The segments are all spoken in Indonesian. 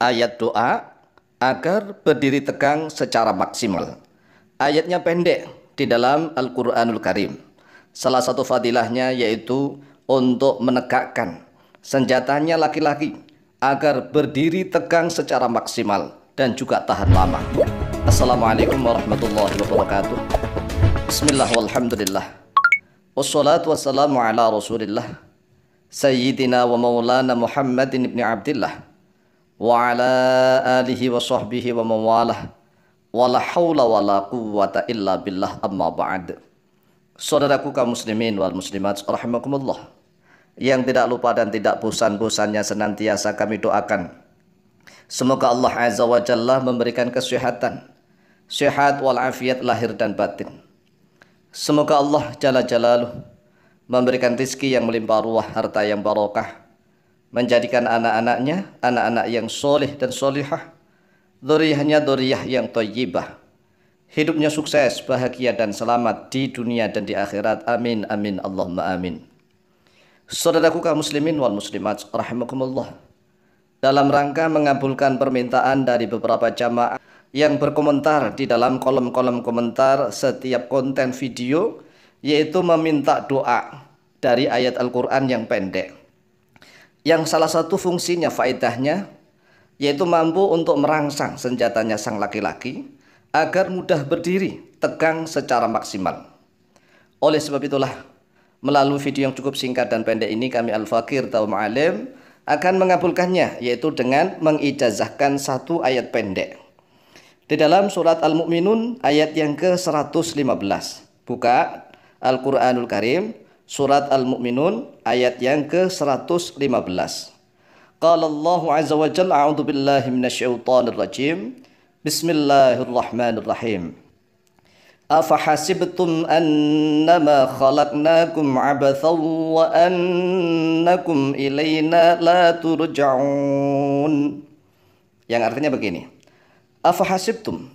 ayat doa agar berdiri tegang secara maksimal. Ayatnya pendek di dalam Al-Quranul Karim. Salah satu fadilahnya yaitu untuk menegakkan senjatanya laki-laki agar berdiri tegang secara maksimal dan juga tahan lama. Assalamualaikum warahmatullahi wabarakatuh. Bismillah walhamdulillah. Wassalatu wassalamu ala rasulillah Sayyidina wa maulana Muhammadin ibn Abdillah wa ala alihi wa sahbihi wa mawalah wa la hawla wa la quwwata illa billah, amma ba'd. Saudaraku kaum muslimin wal muslimat rahimakumullah, yang tidak lupa dan tidak bosan-bosannya senantiasa kami doakan semoga Allah Azza wa Jalla memberikan kesehatan, sehat wal afiat lahir dan batin. Semoga Allah Jalla Jalaluh memberikan rizki yang melimpah ruah, harta yang barokah, menjadikan anak-anaknya anak-anak yang soleh dan solihah, dzurriyyahnya dzurriyyah yang thayyibah, hidupnya sukses, bahagia dan selamat di dunia dan di akhirat. Amin amin Allahumma amin. Saudaraku kaum muslimin wal muslimat rahimakumullah, dalam rangka mengabulkan permintaan dari beberapa jamaah yang berkomentar di dalam kolom-kolom komentar setiap konten video, yaitu meminta doa dari ayat Al-Quran yang pendek, yang salah satu fungsinya, faedahnya, yaitu mampu untuk merangsang senjatanya sang laki-laki agar mudah berdiri tegang secara maksimal. Oleh sebab itulah, melalui video yang cukup singkat dan pendek ini, kami Al-Fakir Tawam Alim akan mengabulkannya, yaitu dengan mengijazahkan satu ayat pendek di dalam surat Al-Mu'minun ayat yang ke-115. Buka Al-Quranul Karim, surat Al-Mu'minun ayat yang ke-115. Qala Allahu Azza wa Jalla, a'udzu billahi minasyaitonir rajim. Bismillahirrahmanirrahim. Afahasibtum annama khalaqnakum abathan wa annakum ilaina la turja'un. Yang artinya begini. Afahasibtum,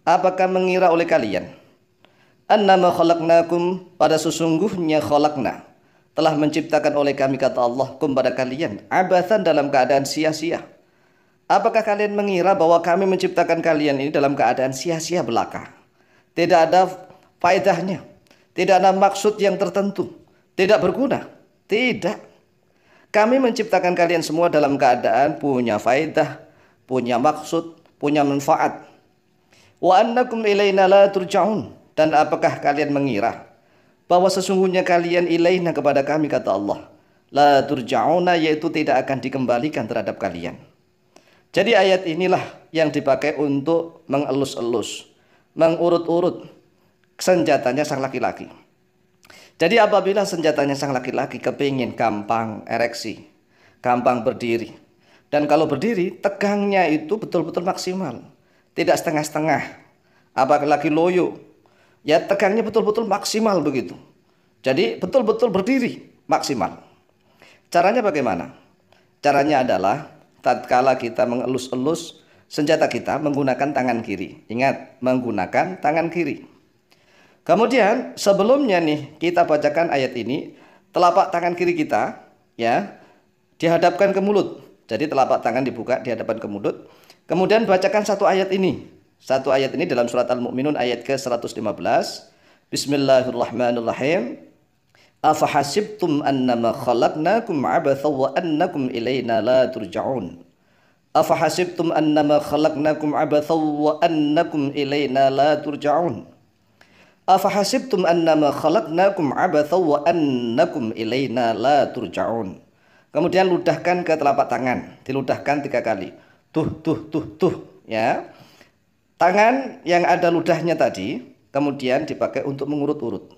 apakah mengira oleh kalian, annama khalaqnakum, pada sesungguhnya khalaqna, telah menciptakan oleh kami, kata Allah, kum, pada kalian, abathan, dalam keadaan sia-sia. Apakah kalian mengira bahwa kami menciptakan kalian ini dalam keadaan sia-sia belaka? Tidak ada faedahnya, tidak ada maksud yang tertentu, tidak berguna. Tidak. Kami menciptakan kalian semua dalam keadaan punya faedah, punya maksud, punya manfaat. Wa annakum ilaina la turja'un, dan apakah kalian mengira bahwa sesungguhnya kalian ilaina, kepada kami, kata Allah, la turja'una, yaitu tidak akan dikembalikan terhadap kalian. Jadi ayat inilah yang dipakai untuk mengelus-elus, mengurut-urut senjatanya sang laki-laki. Jadi apabila senjatanya sang laki-laki kepingin gampang ereksi, gampang berdiri, dan kalau berdiri tegangnya itu betul-betul maksimal, tidak setengah-setengah, apalagi loyo, ya tegangnya betul-betul maksimal begitu. Jadi betul-betul berdiri maksimal. Caranya bagaimana? Caranya adalah tatkala kita mengelus-elus senjata kita menggunakan tangan kiri. Ingat, menggunakan tangan kiri. Kemudian sebelumnya nih kita bacakan ayat ini, telapak tangan kiri kita ya dihadapkan ke mulut. Jadi telapak tangan dibuka di hadapan ke mulut. Kemudian bacakan satu ayat ini. Satu ayat ini dalam surat Al-Mu'minun ayat ke-115. Bismillahirrahmanirrahim. Afahasibtum annama khalaqnakum abathan wa annakum ilaina la turja'un. Afahasibtum annama khalaqnakum abathan wa annakum ilaina la turja'un. Afahasibtum annama khalaqnakum abathan wa annakum ilaina la turja'un. Kemudian ludahkan ke telapak tangan, diludahkan 3 kali. Tuh, ya. Tangan yang ada ludahnya tadi kemudian dipakai untuk mengurut-urut.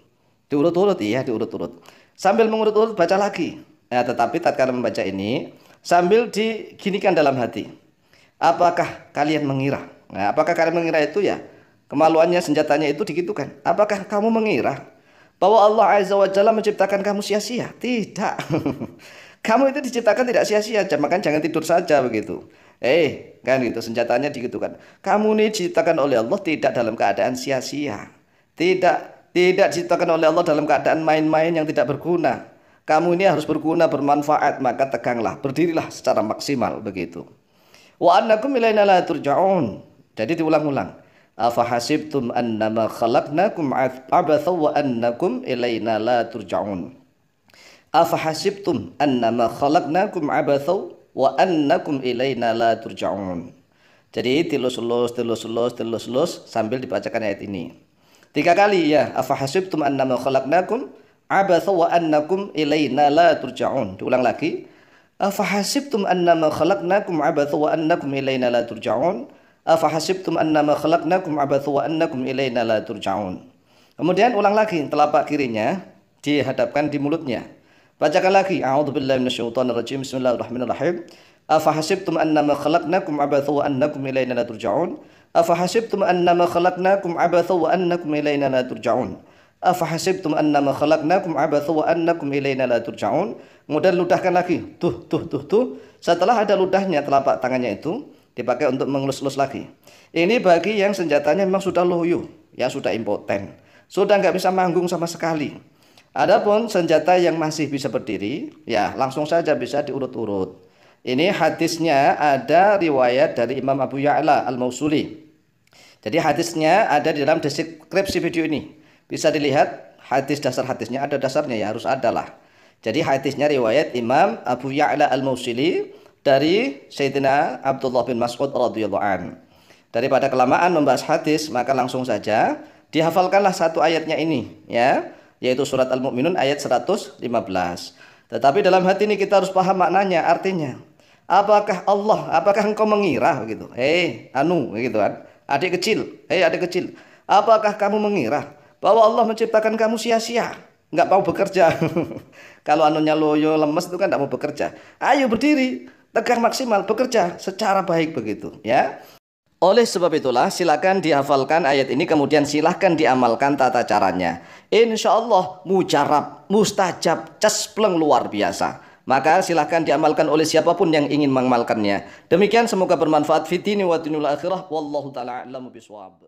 Diurut-urut, iya, diurut-urut. Sambil mengurut-urut baca lagi. Nah, tetapi tatkala membaca ini sambil diginikan dalam hati. Apakah kalian mengira? Nah, apakah kalian mengira itu ya? Kemaluannya senjatanya itu digitukan. Apakah kamu mengira bahwa Allah Azza wa Jalla menciptakan kamu sia-sia? Tidak. Kamu itu diciptakan tidak sia-sia, maka jangan tidur saja begitu. Kan gitu, senjatanya digitukan. Kamu ini diciptakan oleh Allah tidak dalam keadaan sia-sia. Tidak diciptakan oleh Allah dalam keadaan main-main yang tidak berguna. Kamu ini harus berguna, bermanfaat, maka teganglah, berdirilah secara maksimal begitu. Wa annakum ilaina la turja'un. Jadi diulang-ulang. Afahasibtum annama khalaqnakum abatha wa annakum ilaina la turja'un. Afahasibtum annama khalaqnakum abatha wa annakum ilaina la turja'un. Jadi tilus-lus sambil dibacakan ayat ini. 3 kali ya. Afahasibtum annama khalaqnakum abatha wa annakum ilaina la turja'un. Diulang lagi. Afahasibtum annama khalaqnakum abatha wa annakum ilaina la turja'un. Afahasibtum annama khalaqnakum abatha wa annakum ilaina la turja'un. Kemudian ulang lagi, telapak kirinya dihadapkan di mulutnya. Bacakan lagi. A'udzubillahi minasyaitonir rajim. Bismillahirrahmanirrahim. Afahasibtum annama khalaqnakum abatha wa annakum ilaina la turja'un. Afahasibtum annama khalaqnakum abatha wa annakum ilaina la turja'un. Afahasibtum annama khalaqnakum abatha wa annakum ilaina la turja'un. Kemudian ludahkan lagi. Tuh. Setelah ada ludahnya, telapak tangannya itu dipakai untuk mengelus-elus lagi. Ini bagi yang senjatanya memang sudah loyo, ya sudah impoten, sudah nggak bisa manggung sama sekali. Adapun senjata yang masih bisa berdiri, ya langsung saja bisa diurut-urut. Ini hadisnya ada riwayat dari Imam Abu Ya'la Al-Mausuli. Jadi hadisnya ada di dalam deskripsi video ini. Bisa dilihat hadis, dasar hadisnya ada dasarnya, ya harus ada lah. Jadi hadisnya riwayat Imam Abu Ya'la Al-Mausili dari Sayyidina Abdullah bin Mas'ud radhiyallahu an. Daripada kelamaan membahas hadis, maka langsung saja dihafalkanlah satu ayatnya ini, ya, yaitu surat Al-Mu'minun ayat 115. Tetapi dalam hati ini kita harus paham maknanya, artinya. Apakah engkau mengira begitu? Gitu kan. Adik kecil, apakah kamu mengira bahwa Allah menciptakan kamu sia-sia, nggak mau bekerja? Kalau anunya loyo, lemes itu kan nggak mau bekerja. Ayo berdiri, tegak maksimal, bekerja secara baik begitu, ya. Oleh sebab itulah silakan dihafalkan ayat ini, kemudian silakan diamalkan tata caranya. Insya Allah mujarab, mustajab, cespleng luar biasa. Maka silakan diamalkan oleh siapapun yang ingin mengamalkannya. Demikian, semoga bermanfaat fitini wa dinul akhirah. Wallahu ta'ala a'lamu bishawab.